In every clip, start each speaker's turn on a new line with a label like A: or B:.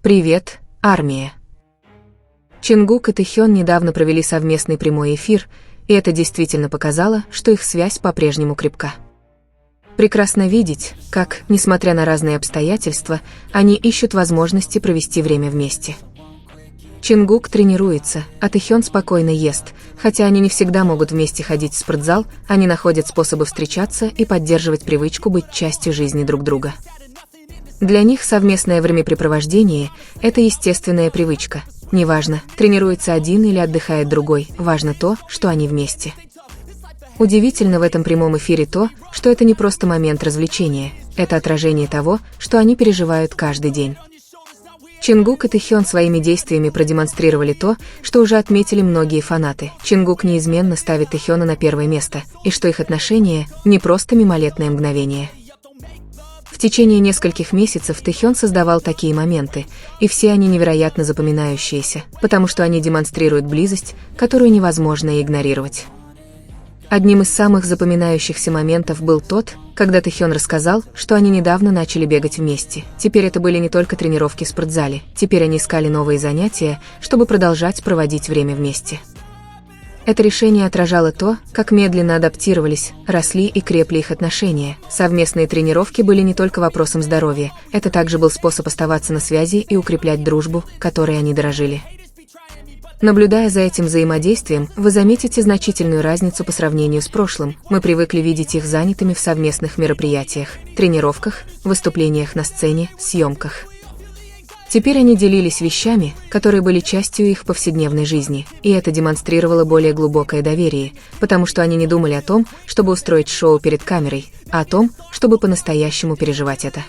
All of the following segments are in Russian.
A: Привет, армия. Чингук и Тэхён недавно провели совместный прямой эфир, и это действительно показало, что их связь по-прежнему крепка. Прекрасно видеть, как, несмотря на разные обстоятельства, они ищут возможности провести время вместе. Чингук тренируется, а Тэхён спокойно ест, хотя они не всегда могут вместе ходить в спортзал, они находят способы встречаться и поддерживать привычку быть частью жизни друг друга. Для них совместное времяпрепровождение – это естественная привычка. Неважно, тренируется один или отдыхает другой, важно то, что они вместе. Удивительно в этом прямом эфире то, что это не просто момент развлечения, это отражение того, что они переживают каждый день. Чингук и Тэхён своими действиями продемонстрировали то, что уже отметили многие фанаты. Чингук неизменно ставит Тэхёна на первое место, и что их отношения – не просто мимолетное мгновение. В течение нескольких месяцев Тэхён создавал такие моменты, и все они невероятно запоминающиеся, потому что они демонстрируют близость, которую невозможно игнорировать. Одним из самых запоминающихся моментов был тот, когда Тэхён рассказал, что они недавно начали бегать вместе. Теперь это были не только тренировки в спортзале, теперь они искали новые занятия, чтобы продолжать проводить время вместе. Это решение отражало то, как медленно адаптировались, росли и крепли их отношения. Совместные тренировки были не только вопросом здоровья, это также был способ оставаться на связи и укреплять дружбу, которой они дорожили. Наблюдая за этим взаимодействием, вы заметите значительную разницу по сравнению с прошлым. Мы привыкли видеть их занятыми в совместных мероприятиях, тренировках, выступлениях на сцене, съемках. Теперь они делились вещами, которые были частью их повседневной жизни, и это демонстрировало более глубокое доверие, потому что они не думали о том, чтобы устроить шоу перед камерой, а о том, чтобы по-настоящему переживать это.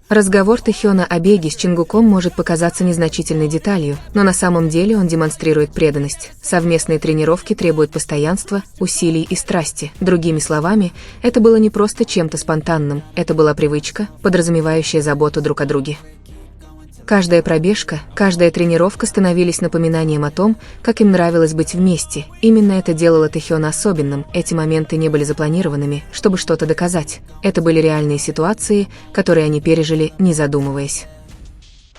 A: Разговор Тэхёна о беге с Чингуком может показаться незначительной деталью, но на самом деле он демонстрирует преданность. Совместные тренировки требуют постоянства, усилий и страсти. Другими словами, это было не просто чем-то спонтанным, это была привычка, подразумевающая заботу друг о друге. Каждая пробежка, каждая тренировка становились напоминанием о том, как им нравилось быть вместе. Именно это делало Тэхёна особенным. Эти моменты не были запланированными, чтобы что-то доказать. Это были реальные ситуации, которые они пережили, не задумываясь.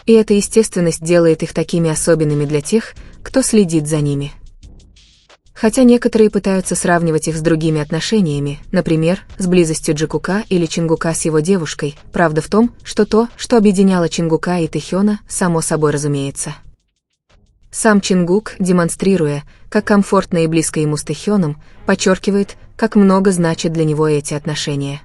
A: И эта естественность делает их такими особенными для тех, кто следит за ними. Хотя некоторые пытаются сравнивать их с другими отношениями, например, с близостью Джикука или Чингука с его девушкой, правда в том, что то, что объединяло Чингука и Тэхёна, само собой разумеется. Сам Чингук, демонстрируя, как комфортно и близко ему с Тэхёном, подчеркивает, как много значат для него эти отношения.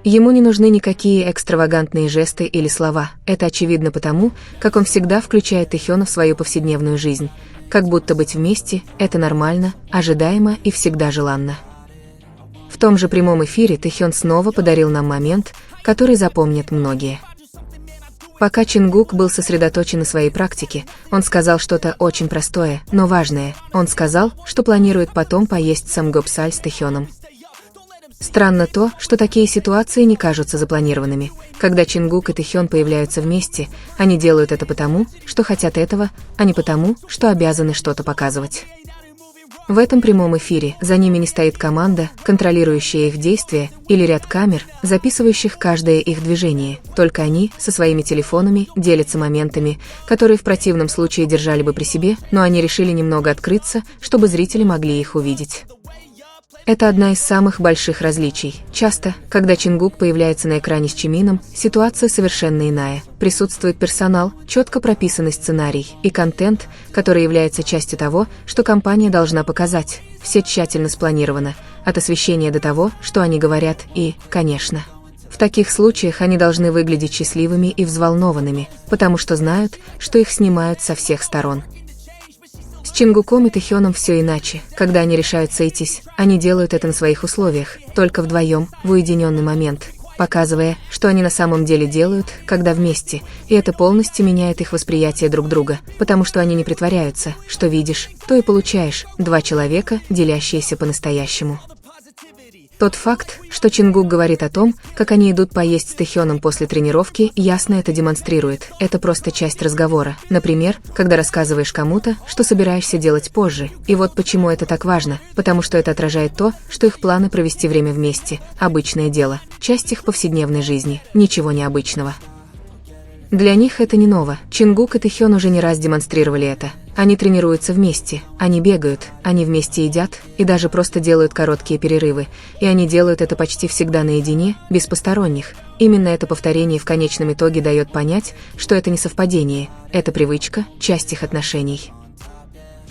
A: Ему не нужны никакие экстравагантные жесты или слова, это очевидно потому, как он всегда включает Тэхёна в свою повседневную жизнь, как будто быть вместе – это нормально, ожидаемо и всегда желанно. В том же прямом эфире Тэхён снова подарил нам момент, который запомнят многие. Пока Чингук был сосредоточен на своей практике, он сказал что-то очень простое, но важное. Он сказал, что планирует потом поесть самгёпсаль с Тэхёном. Странно то, что такие ситуации не кажутся запланированными. Когда Чингук и Тэхён появляются вместе, они делают это потому, что хотят этого, а не потому, что обязаны что-то показывать. В этом прямом эфире за ними не стоит команда, контролирующая их действия, или ряд камер, записывающих каждое их движение. Только они, со своими телефонами, делятся моментами, которые в противном случае держали бы при себе, но они решили немного открыться, чтобы зрители могли их увидеть. Это одна из самых больших различий. Часто, когда Чингук появляется на экране с Чимином, ситуация совершенно иная. Присутствует персонал, четко прописанный сценарий и контент, который является частью того, что компания должна показать. Все тщательно спланировано, от освещения до того, что они говорят, и, конечно, в таких случаях они должны выглядеть счастливыми и взволнованными, потому что знают, что их снимают со всех сторон. С Чингуком и Тэхёном все иначе. Когда они решают сойтись, они делают это на своих условиях, только вдвоем, в уединенный момент, показывая, что они на самом деле делают, когда вместе, и это полностью меняет их восприятие друг друга, потому что они не притворяются, что видишь, то и получаешь, два человека, делящиеся по-настоящему. Тот факт, что Чингук говорит о том, как они идут поесть с Тэхёном после тренировки, ясно это демонстрирует. Это просто часть разговора. Например, когда рассказываешь кому-то, что собираешься делать позже. И вот почему это так важно. Потому что это отражает то, что их планы провести время вместе – обычное дело, часть их повседневной жизни, ничего необычного. Для них это не ново. Чингук и Тэхён уже не раз демонстрировали это. Они тренируются вместе, они бегают, они вместе едят и даже просто делают короткие перерывы. И они делают это почти всегда наедине, без посторонних. Именно это повторение в конечном итоге дает понять, что это не совпадение, это привычка, часть их отношений.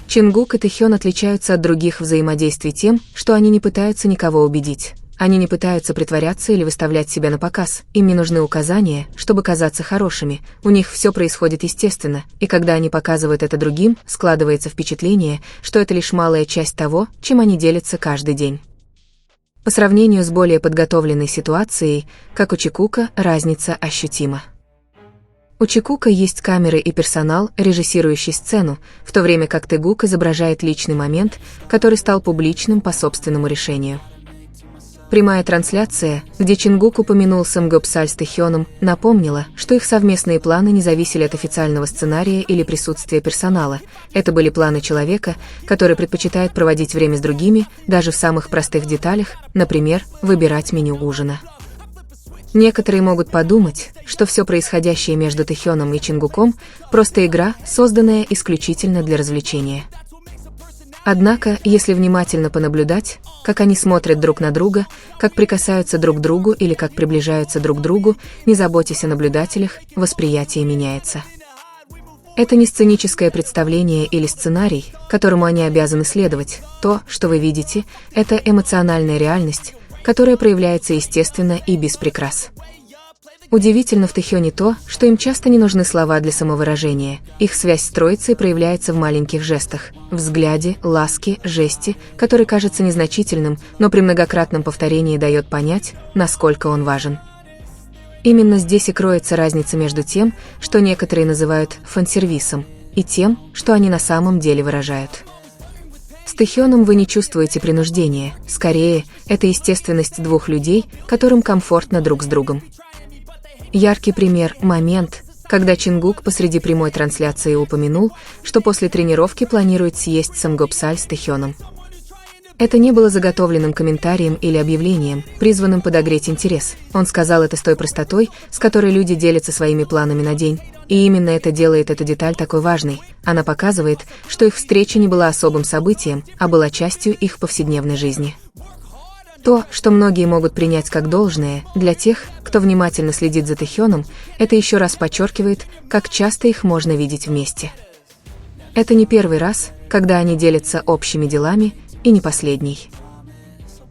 A: Чингук и Тэхён отличаются от других взаимодействий тем, что они не пытаются никого убедить. Они не пытаются притворяться или выставлять себя на показ, им не нужны указания, чтобы казаться хорошими, у них все происходит естественно, и когда они показывают это другим, складывается впечатление, что это лишь малая часть того, чем они делятся каждый день. По сравнению с более подготовленной ситуацией, как у Чикука, разница ощутима. У Чикука есть камеры и персонал, режиссирующий сцену, в то время как Тэгук изображает личный момент, который стал публичным по собственному решению. Прямая трансляция, где Чингук упомянул Самгёпсаль с Тэхёном, напомнила, что их совместные планы не зависели от официального сценария или присутствия персонала. Это были планы человека, который предпочитает проводить время с другими, даже в самых простых деталях, например, выбирать меню ужина. Некоторые могут подумать, что все происходящее между Тэхёном и Чингуком – просто игра, созданная исключительно для развлечения. Однако, если внимательно понаблюдать, как они смотрят друг на друга, как прикасаются друг к другу или как приближаются друг к другу, не заботясь о наблюдателях, восприятие меняется. Это не сценическое представление или сценарий, которому они обязаны следовать. То, что вы видите, это эмоциональная реальность, которая проявляется естественно и без прикрас. Удивительно в Тэхёне то, что им часто не нужны слова для самовыражения. Их связь с троицей проявляется в маленьких жестах, взгляде, ласке, жесте, который кажется незначительным, но при многократном повторении дает понять, насколько он важен. Именно здесь и кроется разница между тем, что некоторые называют фан-сервисом, и тем, что они на самом деле выражают. С Тэхёном вы не чувствуете принуждения, скорее, это естественность двух людей, которым комфортно друг с другом. Яркий пример – момент, когда Чингук посреди прямой трансляции упомянул, что после тренировки планирует съесть самгёпсаль с Тэхёном. Это не было заготовленным комментарием или объявлением, призванным подогреть интерес. Он сказал это с той простотой, с которой люди делятся своими планами на день. И именно это делает эту деталь такой важной. Она показывает, что их встреча не была особым событием, а была частью их повседневной жизни. То, что многие могут принять как должное, для тех, кто внимательно следит за Тэхёном, это еще раз подчеркивает, как часто их можно видеть вместе. Это не первый раз, когда они делятся общими делами, и не последний.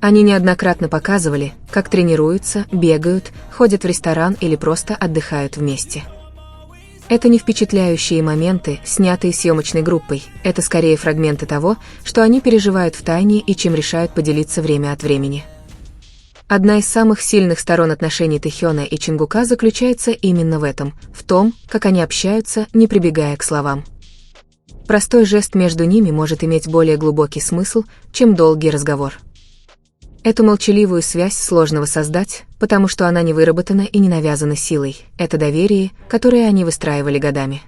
A: Они неоднократно показывали, как тренируются, бегают, ходят в ресторан или просто отдыхают вместе. Это не впечатляющие моменты, снятые съемочной группой, это скорее фрагменты того, что они переживают втайне и чем решают поделиться время от времени. Одна из самых сильных сторон отношений Тэхёна и Чингука заключается именно в этом, в том, как они общаются, не прибегая к словам. Простой жест между ними может иметь более глубокий смысл, чем долгий разговор. Эту молчаливую связь сложно воссоздать, потому что она не выработана и не навязана силой. Это доверие, которое они выстраивали годами.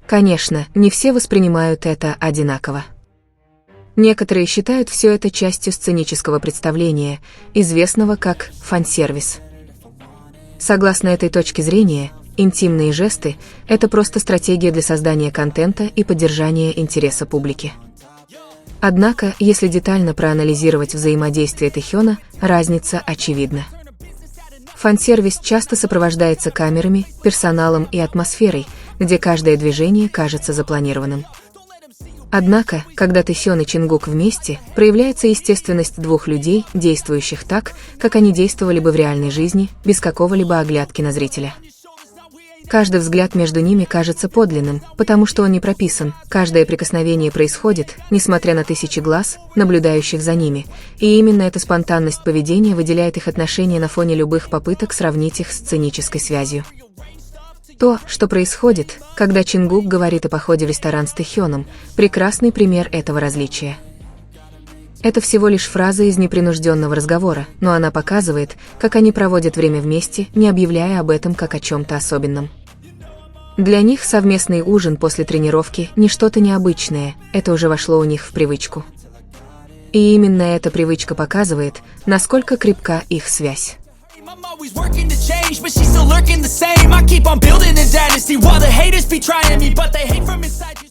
A: Конечно, не все воспринимают это одинаково. Некоторые считают все это частью сценического представления, известного как фан-сервис. Согласно этой точке зрения, интимные жесты – это просто стратегия для создания контента и поддержания интереса публики. Однако, если детально проанализировать взаимодействие Тэхёна, разница очевидна. Фан-сервис часто сопровождается камерами, персоналом и атмосферой, где каждое движение кажется запланированным. Однако, когда Тэхён и Чингук вместе, проявляется естественность двух людей, действующих так, как они действовали бы в реальной жизни, без какого-либо оглядки на зрителя. Каждый взгляд между ними кажется подлинным, потому что он не прописан, каждое прикосновение происходит, несмотря на тысячи глаз, наблюдающих за ними, и именно эта спонтанность поведения выделяет их отношения на фоне любых попыток сравнить их с сценической связью. То, что происходит, когда Чингук говорит о походе в ресторан с Тэхёном, прекрасный пример этого различия. Это всего лишь фраза из непринужденного разговора, но она показывает, как они проводят время вместе, не объявляя об этом как о чем-то особенном. Для них совместный ужин после тренировки не что-то необычное, это уже вошло у них в привычку. И именно эта привычка показывает, насколько крепка их связь.
B: I'm always working to change, but she's still lurking the same. I keep on building a dynasty while the haters be trying me, but they hate from inside.